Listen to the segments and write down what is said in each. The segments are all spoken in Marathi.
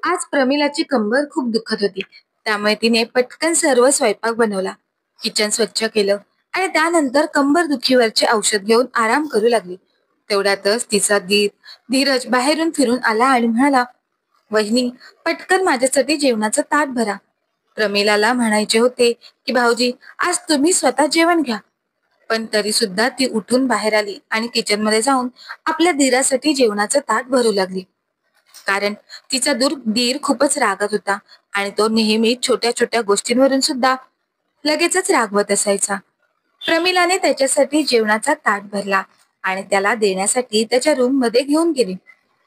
आज प्रमिलाची कंबर खूप दुखत होती. त्यामुळे तिने पटकन सर्व स्वयंपाक बनवला, किचन स्वच्छ केलं आणि त्यानंतर कंबर दुखीवरचे औषध घेऊन आराम करू लागली. तेवढ्यातच तिचा धीरज बाहेरून फिरून आला आणि म्हणाला, "वहिनी, पटकन माझ्यासाठी जेवणाचं ताट भरा." प्रमिलाला म्हणायचे होते की भाऊजी, आज तुम्ही स्वतः जेवण घ्या. पण तरी सुद्धा ती उठून बाहेर आली आणि किचनमध्ये जाऊन आपल्या धीरासाठी जेवणाचं ताट भरू लागली. कारण तिचा दीर खूपच रागात होता आणि तो नेहमी छोट्या छोट्या गोष्टींवरून सुद्धा लगेचच रागवत असायचा. प्रमिलाने त्याच्यासाठी जेवणाचा ताट भरला आणि त्याला देण्यासाठी त्याच्या रूम मध्ये घेऊन गेली.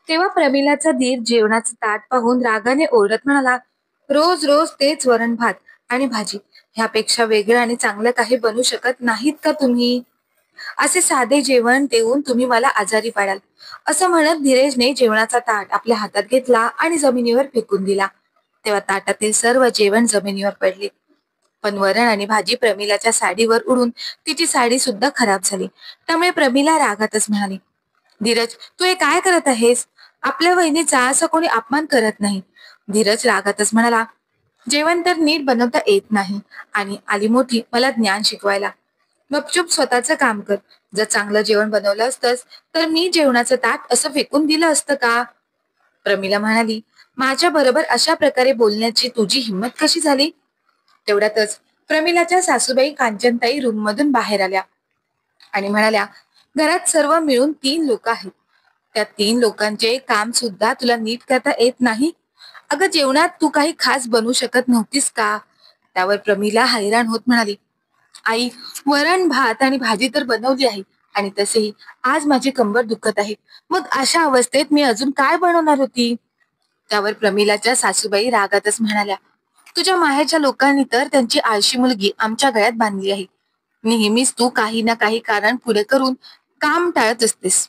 तेव्हा प्रमिलाचा दीर जेवणाचं ताट पाहून रागाने ओरडत म्हणाला, "रोज रोज तेच वरण भात आणि भाजी. ह्यापेक्षा वेगळं आणि चांगलं काही बनवू शकत नाहीत का तुम्ही? असे साधे जेवण देऊन तुम्ही मला आजारी पाडाल." असं म्हणत धीरजने जेवणाचा ताट आपल्या हातात घेतला आणि जमिनीवर फेकून दिला. तेव्हा ताटातील सर्व जेवण जमिनीवर पडले. पण वरण आणि भाजी प्रमिलाच्या साडीवर उडून तिची साडी सुद्धा खराब झाली. त्यामुळे प्रमिला रागातच म्हणाली, "धीरज, तू हे काय करत आहेस? आपल्या वहिनीचा असं कोणी अपमान करत नाही." धीरज रागातच म्हणाला, "जेवण तर नीट बनवता येत नाही आणि आली मोठी मला ज्ञान शिकवायला. गपचूप स्वतःचं काम कर. जर चांगलं जेवण बनवलं असतंस तर मी जेवणाचं ताट असं फेकून दिलं असतं का?" प्रमिला म्हणाली, "माझ्या बरोबर अशा प्रकारे बोलण्याची तुझी हिंमत कशी झाली?" तेवढ्यातच प्रमिलाच्या सासूबाई कांचनताई रूम मधून बाहेर आल्या आणि म्हणाल्या, "घरात सर्व मिळून 3 लोक आहेत. त्या 3 लोकांचे काम सुद्धा तुला नीट करता येत नाही. अगं, जेवणात तू काही खास बनवू शकत नव्हतीस का?" त्यावर प्रमिला हैराण होत म्हणाली, "आई, वरण भात आणि भाजी तर बनवली आहे आणि तसेही आज माझी कंबर दुखत आहे. मग अशा अवस्थेत मी अजून काय बनवणार होती?" त्यावर प्रमिलाच्या सासूबाई रागातच म्हणाल्या, "तुझ्या माहेरच्या लोकांनी तर त्यांची आळशी मुलगी आमच्या गळ्यात बांधली आहे. नेहमीच तू काही ना काही कारण पुढे करून काम टाळत असतेस.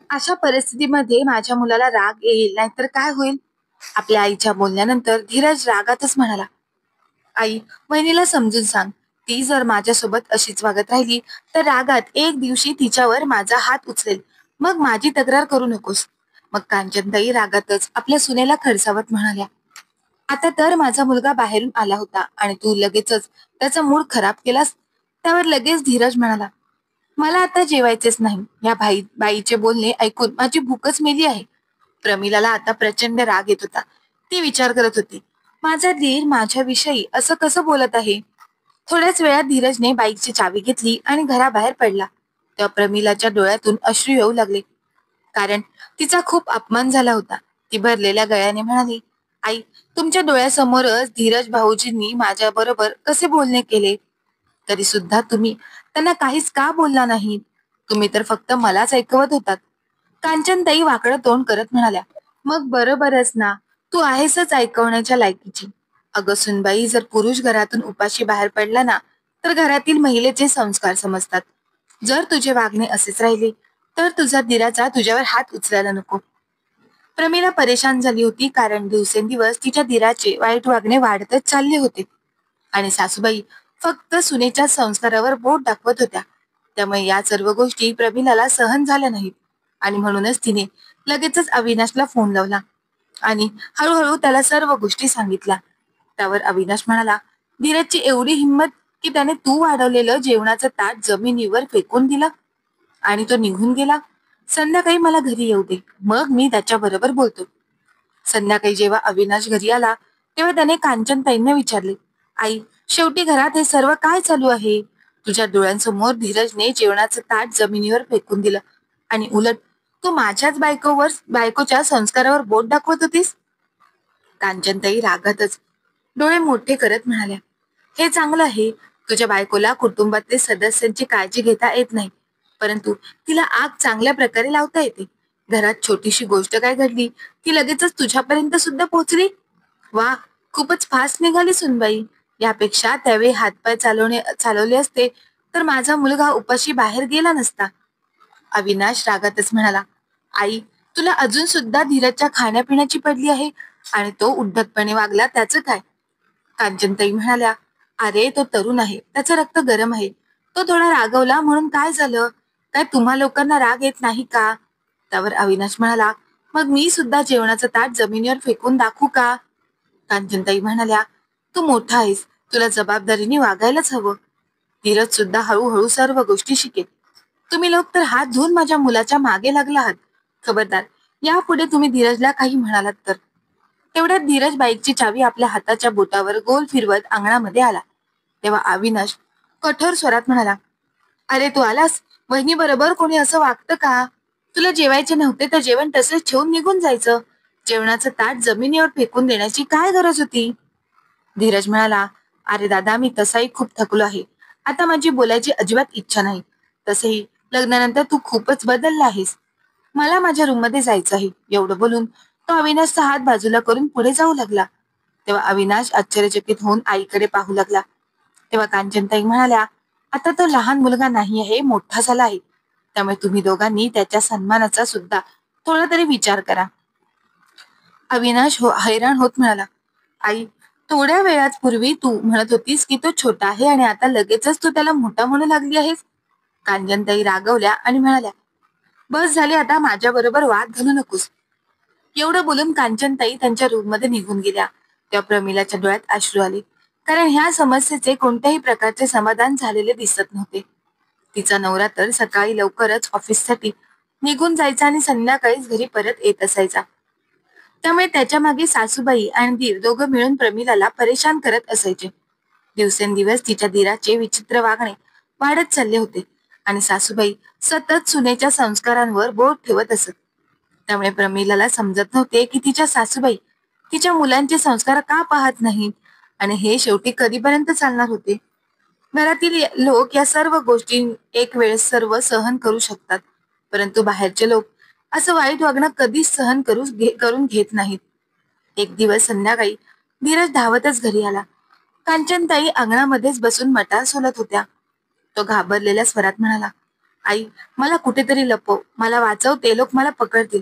अशा परिस्थितीमध्ये माझ्या मुलाला राग येईल नाहीतर काय होईल?" आपल्या आईच्या बोलण्यानंतर धीरज रागातच म्हणाला, "आई, वहिनीला समजून सांग. ती जर माझ्यासोबत अशीच वागत राहिली तर रागात एक दिवशी तिच्यावर माझा हात उचलेल. मग माझी तक्रार करू नकोस." मग कांचनताई रागातच आपल्या सुनेला खडसावत म्हणाल्या, "आता तर माझा मुलगा बाहेरून आला होता आणि तू लगेचच त्याचा मूड खराब केलास." त्यावर लगेच धीरज म्हणाला, "मला आता जेवायचेच नाही. या बाईचे बोलणे ऐकून माझी भूकच मेली आहे." प्रमिलाला आता प्रचंड राग येत होता. ती विचार करत होती, माझा दीर माझ्याविषयी असं कसं बोलत आहे? थोड्याच वेळात धीरजने बाईकची चावी घेतली आणि घराबाहेर पडला. तेव्हा प्रमिलाच्या डोळ्यातून अश्रू येऊ लागले. कारण तिचा खूप अपमान झाला होता. ती भरलेल्या गळ्याने म्हणाली, "आई, तुमच्या डोळ्यासमोरच धीरज भाऊजींनी माझ्याबरोबर कसे बोलणे केले, तरी सुद्धा तुम्ही त्यांना काहीच का बोलला नाही? तुम्ही तर फक्त मलाच ऐकवत होतात." कांचनताई वाकडं तोंड करत म्हणाल्या, "मग बरोबरच ना, तू आहेसच ऐकवण्याच्या लायकीची. अगं सुनबाई, जर पुरुष घरातून उपाशी बाहेर पडला ना, तर घरातील महिलेचे संस्कार समजतात. जर तुझे वागणे असेच राहिले तर तुझा दिराचा तुझ्यावर हात उचलायला नको." प्रमिला परेशान झाली होती कारण दिवसेंदिवस तिच्या दिराचे वाईट वागणे वाढतच चालले होते आणि सासूबाई फक्त सुनेच्या संस्कारावर बोट दाखवत होत्या. त्यामुळे या सर्व गोष्टी प्रमिलाला सहन झाल्या नाहीत आणि म्हणूनच तिने लगेचच अविनाशला फोन लावला आणि हळूहळू त्याला सर्व गोष्टी सांगितल्या. त्यावर अविनाश म्हणाला, "धीरजची एवढी हिंमत की त्याने तू वाढवलेलं जेवणाचं ताट जमिनीवर फेकून दिलं आणि तो निघून गेला. संध्याकाळी मला घरी येऊ दे, मग मी त्याच्याबरोबर बोलतो." संध्याकाळी जेव्हा अविनाश घरी आला तेव्हा त्याने कांचनताईंना विचारले, "आई, शेवटी घरात हे सर्व काय चालू आहे? तुझ्या डोळ्यांसमोर धीरजने जेवणाचं ताट जमिनीवर फेकून दिलं आणि उलट तू माझ्याच बायकोच्या संस्कारावर बोट दाखवत होतीस." कांचनताई रागातच डोळे मोठे करत म्हणाल्या, "हे चांगलं आहे. तुझ्या बायकोला कुटुंबातील सदस्यांची काळजी घेता येत नाही, परंतु तिला आग चांगल्या प्रकारे लावता येते. घरात छोटीशी गोष्ट काय घडली ती लगेचच तुझ्यापर्यंत सुद्धा पोहोचली. वा, खूपच फास्ट निघाली सुनबाई. यापेक्षा त्यावेळी हातपाय चालवले असते तर माझा मुलगा उपाशी बाहेर गेला नसता." अविनाश रागातच म्हणाला, "आई, तुला अजून सुद्धा धीरजच्या खाण्यापिण्याची पडली आहे आणि तो उद्धटपणे वागला त्याचं काय?" कांचनताई म्हणाल्या, "अरे, तो तरुण आहे, त्याचं रक्त गरम आहे. तो थोडा रागवला म्हणून काय झालं? काय तुम्हा लोकांना राग येत नाही का?" त्यावर अविनाश म्हणाला, मग मी सुद्धा जेवणाचं ताट जमिनीवर फेकून दाखवू का? कांचनताई म्हणाल्या, तू मोठा आहेस, तुला जबाबदारीने वागायलाच हवं. धीरज सुद्धा हळूहळू सर्व गोष्टी शिकेल. तुम्ही लोक तर हात धुवून माझ्या मुलाच्या मागे लागला आहात. खबरदार, यापुढे तुम्ही धीरजला काही म्हणालात तर. तेवढ्यात धीरज बाईकची चावी आपल्या हाताच्या बोटावर गोल फिरवत अंगणामध्ये आला. तेव्हा अविनाश कठोर स्वरात म्हणाला, अरे तू आलास? वहिनी बरोबर कोणी असं वागतं का? तुला जेवायचे नव्हते तर जेवण तसेच ठेवून निघून जायचं. जेवणाचं ताट जमिनीवर फेकून देण्याची काय गरज होती? धीरज म्हणाला, अरे दादा, मी तसाही खूप थकलो आहे. आता माझी बोलायची अजिबात इच्छा नाही. तसंही लग्नानंतर तू खूपच बदलला आहेस. मला माझ्या रूममध्ये जायचं आहे. एवढं बोलून तो अविनाशचा हात बाजूला करून पुढे जाऊ लागला. तेव्हा अविनाश आश्चर्यचकित होऊन आईकडे पाहू लागला. तेव्हा कांचनताई म्हणाल्या, आता तो लहान मुलगा नाही आहे, मोठा झाला आहे. त्यामुळे तुम्ही दोघांनी त्याच्या सन्मानाचा सुद्धा थोडा तरी विचार करा. अविनाश हैराण होत म्हणाला, आई, थोड्या वेळात पूर्वी तू म्हणत होतीस की तो छोटा आहे आणि आता लगेचच तू त्याला मोठा म्हणू लागली आहेस. कांचनताई रागवल्या आणि म्हणाल्या, बस झाले, आता माझ्या बरोबर वाद घालू नकोस. एवढं बोलून कांचनताई त्यांच्या रूममध्ये निघून गेल्या. त्या प्रमिलाच्या डोळ्यात अश्रू आले, कारण ह्या समस्येचे कोणत्याही प्रकारचे समाधान झालेले दिसत नव्हते. तिचा नवरा तर सकाळी लवकरच ऑफिससाठी निघून जायचा आणि संध्याकाळीच घरी परत येत असायचा. त्यामुळे त्याच्या मागे सासूबाई आणि दीर दोघं मिळून प्रमिलाला परेशान करत असायचे. दिवसेंदिवस तिच्या दीराचे विचित्र वागणे वाढत चालले होते आणि सासूबाई सतत सुनेच्या संस्कारांवर बोट ठेवत असत. त्यामुळे प्रमिलाला समजत नव्हते की तिच्या सासूबाई तिच्या मुलांचे संस्कार का पाहत नाहीत आणि हे शेवटी कधीपर्यंत चालणार होते. घरातील लोक या सर्व गोष्टी एक वेळेस सर्व सहन करू शकतात, परंतु बाहेरचे लोक असं वाईट वागणं कधीच सहन करून घेत नाहीत. एक दिवस संध्याकाळी धीरज धावतच घरी आला. कांचनताई अंगणामध्येच बसून मटार सोलत होत्या. तो घाबरलेल्या स्वरात म्हणाला, आई, मला कुठेतरी लपव, मला वाचव, ते लोक मला पकडतील.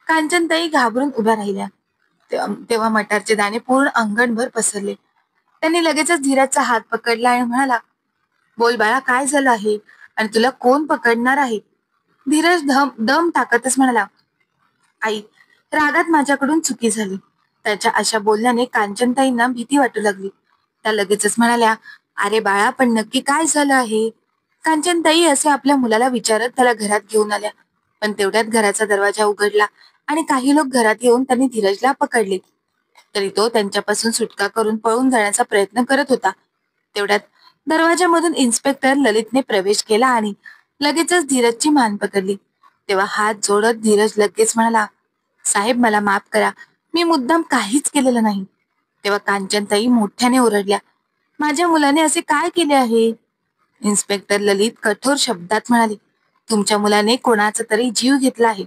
कांचनताई घाबरून उभ्या राहिल्या. तेव्हा मटारचे दाणे पूर्ण अंगणभर पसरले. त्यांनी लगेचच धीरजचा हात पकडला आणि म्हणाला, बोल बाळा, काय झालं आहे आणि तुला कोण पकडणार आहे? धीरज दम टाकतच म्हणाला, आई, रागात माझ्याकडून चुकी झाली. त्याच्या अशा बोलण्याने कांचनताईंना भीती वाटू लागली. त्या लगेचच म्हणाल्या, अरे बाळा, पण नक्की काय झालं आहे? कांचनताई असे आपल्या मुलाला विचारत त्याला घरात घेऊन आल्या. पण तेवढ्यात घराचा दरवाजा उघडला आणि काही लोक घरात येऊन त्यांनी धीरजला पकडले. तरी तो त्यांच्यापासून सुटका करून पळून जाण्याचा प्रयत्न करत होता. तेवढ्यात दरवाजामधून इन्स्पेक्टर ललितने प्रवेश केला आणि लगेचच धीरजची मान पकडली. तेव्हा हात जोडत धीरज लगेच म्हणाला, साहेब, मला माफ करा, मी मुद्दाम काहीच केलेलं नाही. तेव्हा कांचनताई मोठ्याने ओरडल्या, माझ्या मुलाने असे काय केले आहे? इन्स्पेक्टर ललित कठोर शब्दात म्हणाले, तुमच्या मुलाने कोणाचा तरी जीव घेतला आहे.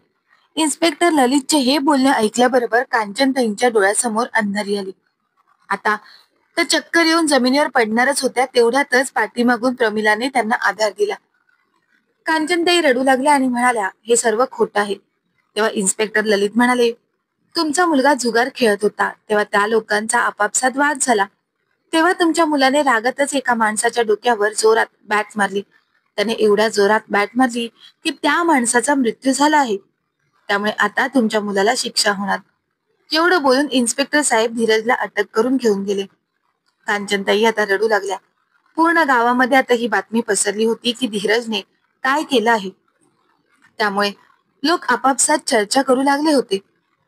इन्स्पेक्टर ललितचे हे बोलणे ऐकल्याबरोबर कांचनताईंच्या डोळ्यासमोर अंधारी आली. आता तर चक्कर येऊन जमिनीवर पडणारच होत्या. तेवढ्यातच पाठीमागून प्रमिलाने त्यांना आधार दिला. कांचनताई रडू लागल्या आणि म्हणाल्या, हे सर्व खोटं आहे. तेव्हा इन्स्पेक्टर ललित म्हणाले, तुमचा मुलगा जुगार खेळत होता, तेव्हा त्या लोकांचा आपापसात वाद झाला. तेव्हा तुमच्या मुलाने रागातच एका माणसाच्या डोक्यावर जोरात बॅट मारली. त्याने एवढ्या जोरात बॅट मारली की त्या माणसाचा मृत्यू झाला आहे. त्यामुळे आता तुमच्या मुलाला शिक्षा होणार. एवढं बोलून इन्स्पेक्टर साहेब धीरजला अटक करून घेऊन गेले. कांचनताई आता रडू लागल्या. पूर्ण गावामध्ये आता ही बातमी पसरली होती की धीरजने काय केलं आहे. त्यामुळे लोक आपापसात चर्चा करू लागले होते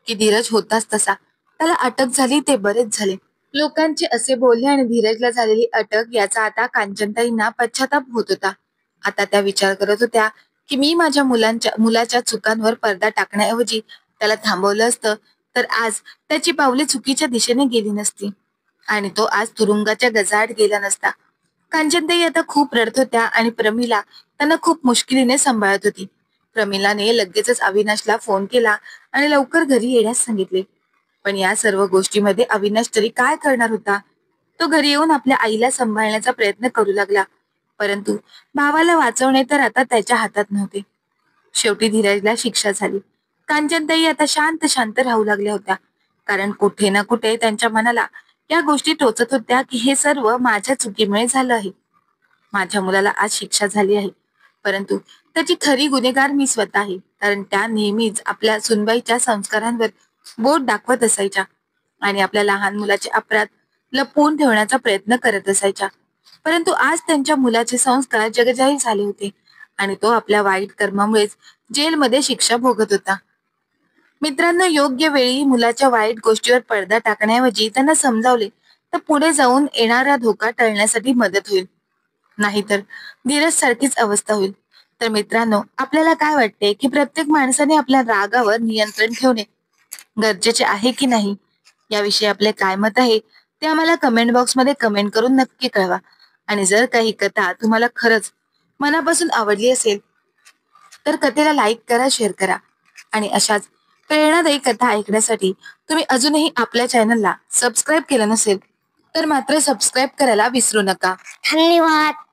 की धीरज होताच तसा, त्याला अटक झाली ते बरेच झाले. लोकांचे असे बोलणे आणि धीरजला झालेली अटक याचा आता कांचनताईंना पश्चाताप होत होता. आता त्या विचार करत होत्या की मी माझ्या मुलाच्या चुकांवर पडदा टाकण्याऐवजी त्याला थांबवलं असतं तर आज त्याची पावले चुकीच्या दिशेने गेली नसती आणि तो आज तुरुंगाच्या गजाआड गेला नसता. कांचनताई आता खूप रडत होत्या आणि प्रमिला त्यांना खूप मुश्किलीने सांभाळत होती. प्रमिलाने लगेचच अविनाशला फोन केला आणि लवकर घरी येण्यास सांगितले. पण या सर्व गोष्टीमध्ये अविनाश तरी काय करणार होता? तो घरी येऊन आपल्या आईला सांभाळण्याचा प्रयत्न करू लागला, परंतु भावाला वाचवणे तर आता त्याच्या हातात नव्हते. शेवटी धीरजला शिक्षा झाली. कांचनताई आता शांत शांत राहू लागल्या होत्या, कारण कुठे ना कुठे त्यांच्या मनाला या गोष्टी टोचत होत्या की हे सर्व माझ्या चुकीमुळे झालं आहे. माझ्या मुलाला आज शिक्षा झाली आहे, परंतु त्याची खरी गुन्हेगार मी स्वतः आहे, कारण त्या नेहमीच आपल्या सुनबाईच्या संस्कारांवर बोट दाखवत असायच्या आणि आपल्या लहान मुलाचे अपराध लपवून ठेवण्याचा प्रयत्न करत असायच्या. परंतु आज त्यांच्या मुलाचे संस्कार जगजाहीर झाले होते आणि तो आपल्या वाईट कर्मामुळेच जेलमध्ये शिक्षा भोगत होता. मित्रांनो, योग्य वेळी मुलाच्या वाईट गोष्टीवर पडदा टाकण्याऐवजी त्यांना समजावले तर पुढे जाऊन येणारा धोका टळण्यासाठी मदत होईल. नाहीतर धीरज सारखीच अवस्था होईल. तर मित्रांनो, आपल्याला काय वाटते की प्रत्येक माणसाने आपल्या रागावर नियंत्रण ठेवणे गरजेचे आहे की नाही? याविषयी आपले काय मत आहे ते आम्हाला कमेंट बॉक्समध्ये कमेंट करून नक्की कळवा. आणि जर काही कथा तुम्हाला खरंच मनापासून आवडली असेल तर कथेला लाईक करा, शेअर करा आणि अशाच प्रेरणादायी कथा ऐकण्यासाठी तुम्ही अजूनही आपल्या चॅनलला सबस्क्राईब केलं नसेल तर मात्र सबस्क्राईब करायला विसरू नका. धन्यवाद.